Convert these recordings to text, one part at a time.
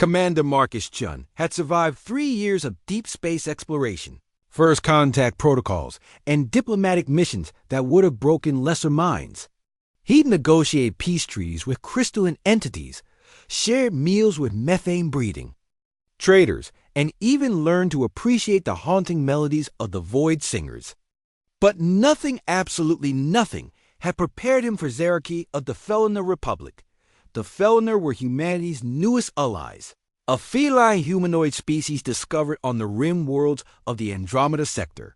Commander Marcus Chun had survived 3 years of deep space exploration, first contact protocols, and diplomatic missions that would have broken lesser minds. He'd negotiated peace treaties with crystalline entities, shared meals with methane-breathing traders, and even learned to appreciate the haunting melodies of the Void Singers. But nothing, absolutely nothing, had prepared him for Zaraki of the Felinor Republic. The Felinor were humanity's newest allies, a feline humanoid species discovered on the rim worlds of the Andromeda sector.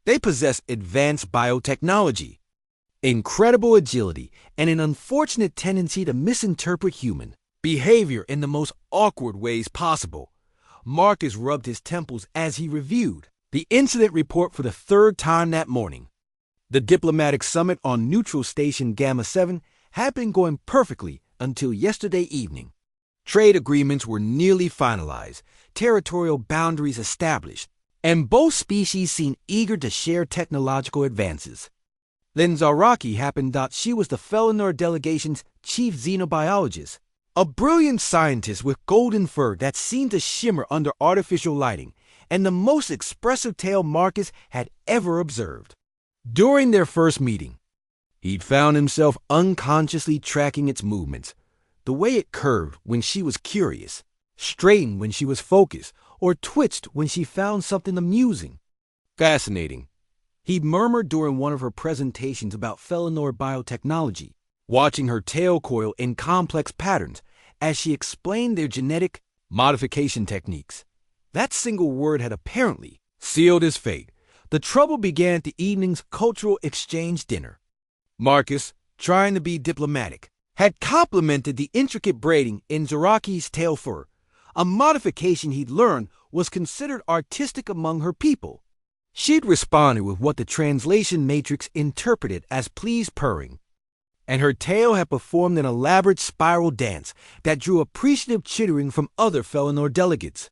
They possess advanced biotechnology, incredible agility, and an unfortunate tendency to misinterpret human behavior in the most awkward ways possible. Marcus rubbed his temples as he reviewed the incident report for the third time that morning. The diplomatic summit on Neutral Station Gamma 7 had been going perfectly until yesterday evening. Trade agreements were nearly finalized, territorial boundaries established, and both species seemed eager to share technological advances. Then Zaraki happened out. She was the Felinor delegation's chief xenobiologist, a brilliant scientist with golden fur that seemed to shimmer under artificial lighting, and the most expressive tail Marcus had ever observed. During their first meeting, he'd found himself unconsciously tracking its movements, the way it curved when she was curious, straightened when she was focused, or twitched when she found something amusing. Fascinating, he'd murmured during one of her presentations about Felinor biotechnology, watching her tail coil in complex patterns as she explained their genetic modification techniques. That single word had apparently sealed his fate. The trouble began at the evening's cultural exchange dinner. Marcus, trying to be diplomatic, had complimented the intricate braiding in Zaraki's tail fur, a modification he'd learned was considered artistic among her people. She'd responded with what the translation matrix interpreted as pleased purring, and her tail had performed an elaborate spiral dance that drew appreciative chittering from other Felinor delegates.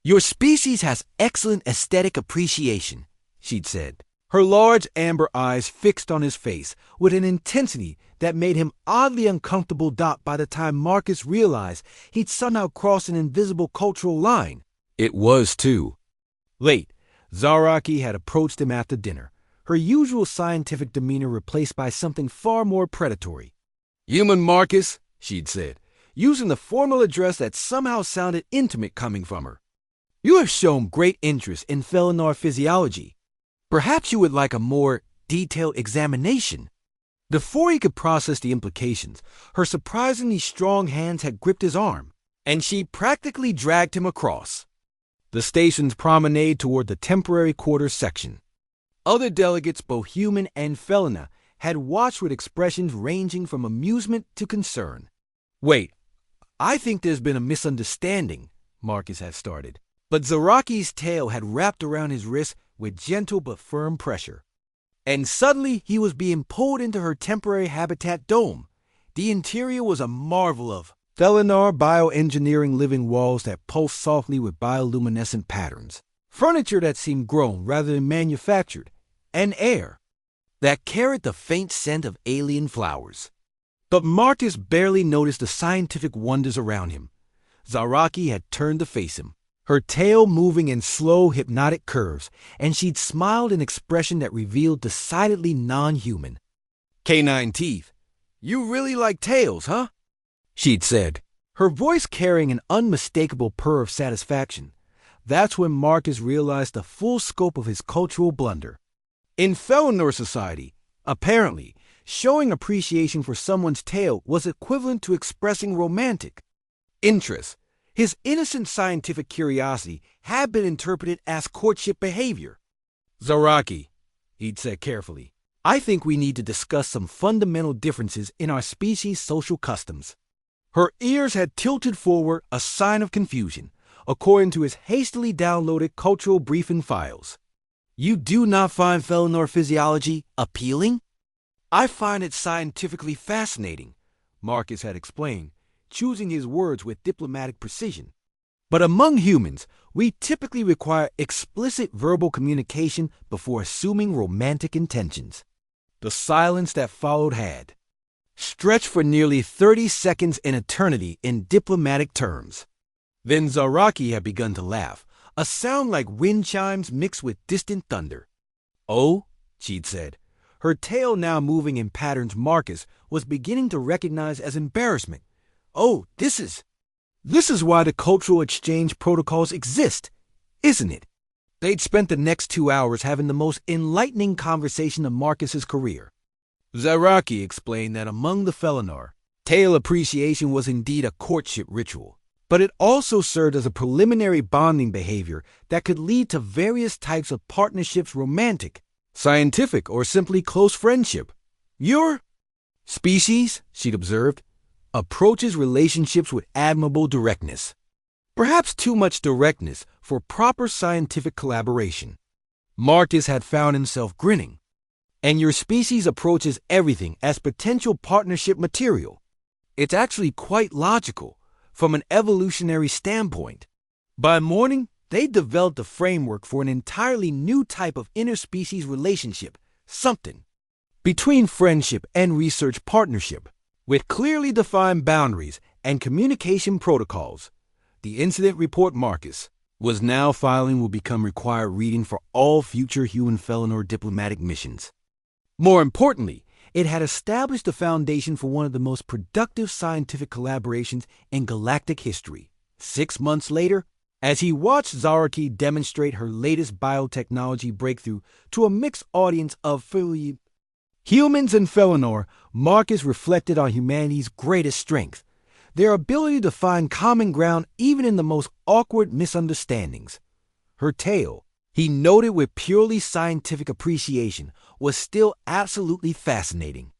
"Your species has excellent aesthetic appreciation," she'd said, her large amber eyes fixed on his face with an intensity that made him oddly uncomfortable. By the time Marcus realized he'd somehow crossed an invisible cultural line, it was too late. Zaraki had approached him after dinner, her usual scientific demeanor replaced by something far more predatory. "Human Marcus," she'd said, using the formal address that somehow sounded intimate coming from her. "You have shown great interest in Felinor physiology. Perhaps you would like a more detailed examination." Before he could process the implications, her surprisingly strong hands had gripped his arm, and she practically dragged him across the station's promenade toward the temporary quarters section. Other delegates, both human and Felina, had watched with expressions ranging from amusement to concern. "Wait, I think there's been a misunderstanding," Marcus had started, but Zaraki's tail had wrapped around his wrist with gentle but firm pressure. And suddenly he was being pulled into her temporary habitat dome. The interior was a marvel of Felinor bioengineering living walls that pulsed softly with bioluminescent patterns, furniture that seemed grown rather than manufactured, and air that carried the faint scent of alien flowers. But Marcus barely noticed the scientific wonders around him. Zaraki had turned to face him, her tail moving in slow, hypnotic curves, and she'd smiled an expression that revealed decidedly non-human. "Canine teeth. You really like tails, huh?" she'd said, her voice carrying an unmistakable purr of satisfaction. That's when Marcus realized the full scope of his cultural blunder. In Felinor society, apparently, showing appreciation for someone's tail was equivalent to expressing romantic interest. His innocent scientific curiosity had been interpreted as courtship behavior. "Zaraki," he'd said carefully, "I think we need to discuss some fundamental differences in our species' social customs." Her ears had tilted forward, a sign of confusion, according to his hastily downloaded cultural briefing files. "You do not find Felinor physiology appealing?" "I find it scientifically fascinating," Marcus had explained, choosing his words with diplomatic precision. "But among humans, we typically require explicit verbal communication before assuming romantic intentions." The silence that followed had stretched for nearly 30 seconds, in eternity in diplomatic terms. Then Zaraki had begun to laugh, a sound like wind chimes mixed with distant thunder. "Oh," she'd said, her tail now moving in patterns Marcus was beginning to recognize as embarrassment. "Oh, this is why the cultural exchange protocols exist, isn't it?" They'd spent the next 2 hours having the most enlightening conversation of Marcus's career. Zaraki explained that among the Felinor, tail appreciation was indeed a courtship ritual, but it also served as a preliminary bonding behavior that could lead to various types of partnerships: romantic, scientific, or simply close friendship. "Your species," she'd observed, "approaches relationships with admirable directness. Perhaps too much directness for proper scientific collaboration." Marcus had found himself grinning. "And your species approaches everything as potential partnership material. It's actually quite logical from an evolutionary standpoint." By morning, they developed a framework for an entirely new type of interspecies relationship, something between friendship and research partnership, with clearly defined boundaries and communication protocols. The incident report Marcus was now filing will become required reading for all future human Felinor diplomatic missions. More importantly, it had established the foundation for one of the most productive scientific collaborations in galactic history. 6 months later, as he watched Zaraki demonstrate her latest biotechnology breakthrough to a mixed audience of humans and Felinor, Marcus reflected on humanity's greatest strength: their ability to find common ground even in the most awkward misunderstandings. Her tale, he noted with purely scientific appreciation, was still absolutely fascinating.